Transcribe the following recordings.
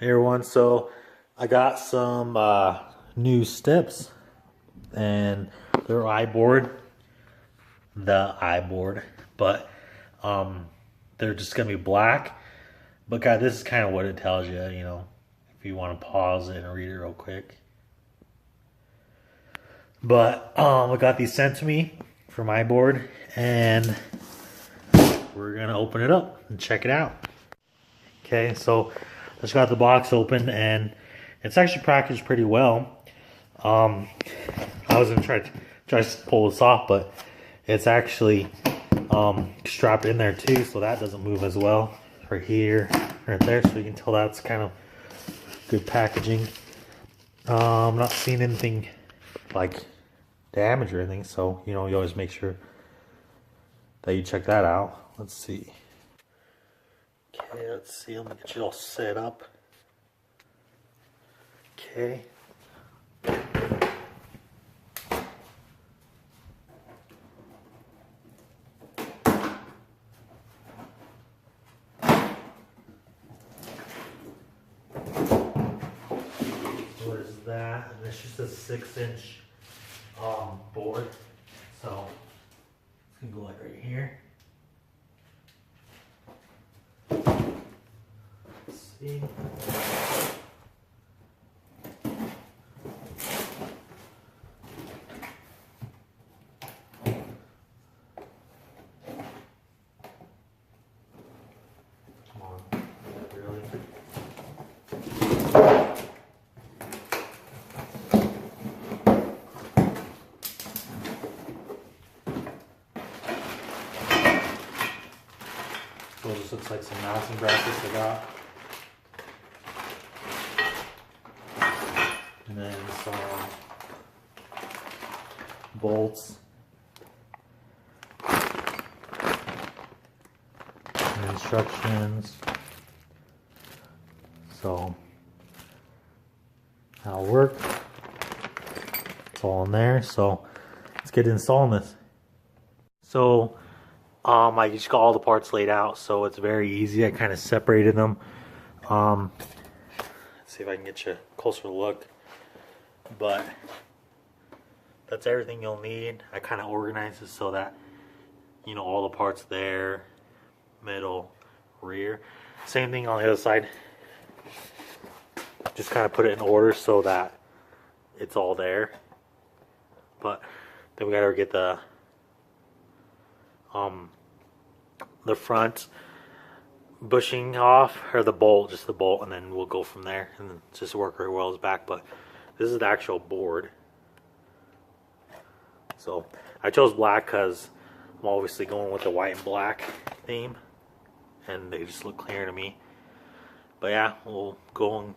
Hey everyone, so I got some new steps and they're iBoard, but they're just gonna be black. But guys, this is kind of what it tells you, if you want to pause it and read it real quick. But I got these sent to me from iBoard and we're gonna open it up and check it out. Okay, so I just got the box open and it's actually packaged pretty well. I was gonna try to pull this off, but it's actually strapped in there too, so that doesn't move as well. Right here, right there, so you can tell that's kind of good packaging. I'm not seeing anything like damage or anything, so you always make sure that you check that out. Let's see. Okay, let's see. Let me get you all set up. Okay. What is that? And it's just a 6-inch board. So it's gonna go like right here. Let's see. Come on, really? So this looks like some mounting brackets I got. And then some bolts. And instructions. So that'll work. It's all in there. So let's get installing this. So I just got all the parts laid out, so it's very easy. I kind of separated them. Let's see if I can get you a closer look. But that's everything you'll need. I kind of organized it so that all the parts there, middle, rear. Same thing on the other side. Just kind of put it in order so that it's all there. But then we gotta get the front bushing off, or the bolt, just the bolt, and then we'll go from there and then just work very well as back. But this is the actual board. So I chose black because I'm obviously going with the white and black theme and they just look clear to me. But yeah, we'll go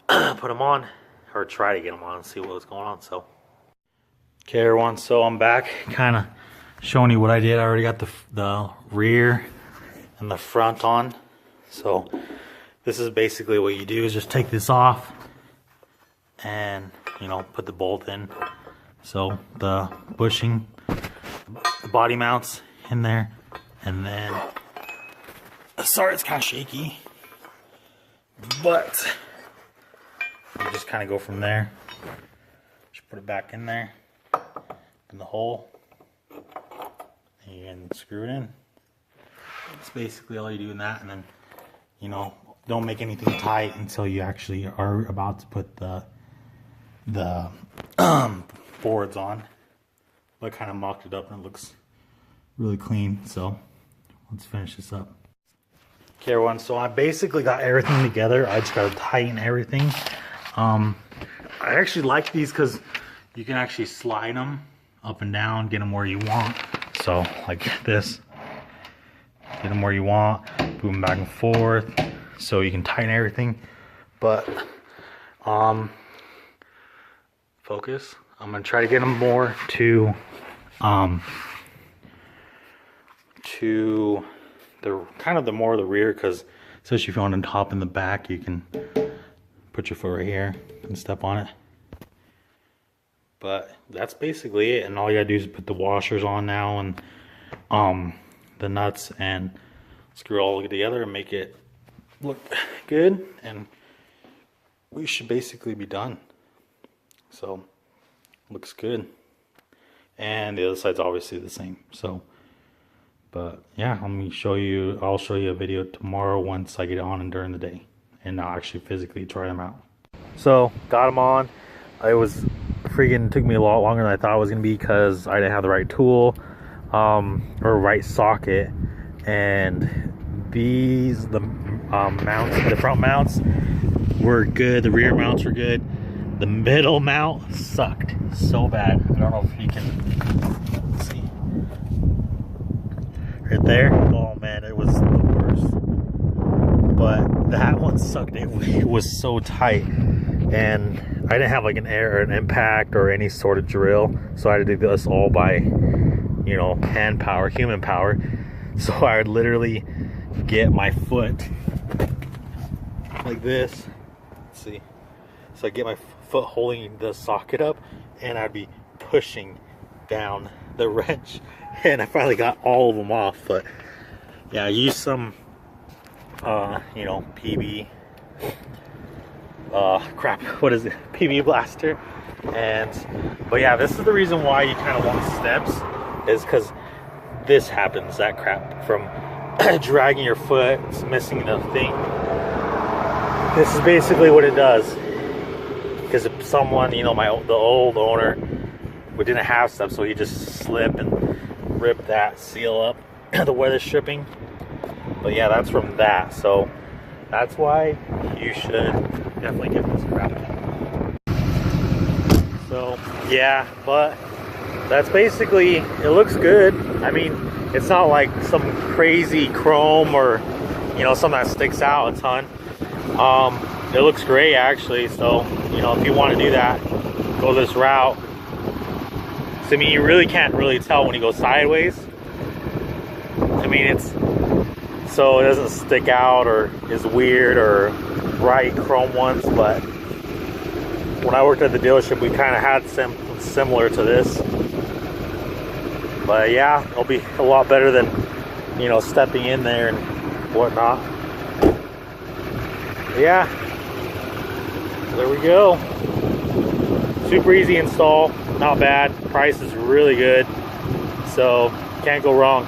and put them on, or try to get them on and see what's going on. So okay everyone, so I'm back kind of showing you what I did. I already got the rear and the front on. So this is basically what you do is just take this off and put the bolt in. So the bushing, the body mounts in there, and then sorry it's kind of shaky, but you just kind of go from there. Just put it back in there in the hole and screw it in. That's basically all you do in that, and then don't make anything tight until you actually are about to put the boards on. But I kind of mocked it up and it looks really clean, so let's finish this up. Okay everyone, so I basically got everything together. I just got to tighten everything. I actually like these because you can actually slide them up and down, get them where you want. So like this, get them where you want, move them back and forth, so you can tighten everything. But focus. I'm gonna try to get them more to the kind of the more of the rear, because especially if you want to hop in the back, you can put your foot right here and step on it. But that's basically it, and all you gotta do is put the washers on now and the nuts and screw it all together and make it look good. And we should basically be done. So looks good, and the other side's obviously the same. So but yeah, I'll show you a video tomorrow once I get it on and during the day, and I'll actually physically try them out. So got them on. It was freaking took me a lot longer than I thought it was gonna be because I didn't have the right tool or right socket. And these, the mounts, the front mounts were good, the rear mounts were good. The middle mount sucked so bad. I don't know if you can see right there. Oh man, it was the worst. But that one sucked. It was so tight, and I didn't have like an impact or any sort of drill, so I had to do this all by, you know, hand power, human power. So I would literally get my foot like this. Let's see. So I get my foot holding the socket up, and I'd be pushing down the wrench, and I finally got all of them off. But yeah, I used some you know, PB crap, what is it, PB blaster. But yeah, this is the reason why you kind of want steps, is because this happens, that crap from dragging your foot, missing the thing. This is basically what it does. Because if someone, you know, the old owner, we didn't have stuff, so he just slipped and ripped that seal up, the weather stripping. But yeah, that's from that. So that's why you should definitely get this crap. So yeah, but that's basically, it looks good. I mean, it's not like some crazy chrome or, you know, something that sticks out a ton. It looks great actually. So, you know, if you want to do that, go this route. So, I mean, you really can't really tell when you go sideways. I mean, it's so it doesn't stick out or is weird or bright chrome ones. But when I worked at the dealership, we kind of had something similar to this. But yeah, it'll be a lot better than, you know, stepping in there and whatnot. But yeah, there we go. Super easy install, not bad. Price is really good, so can't go wrong.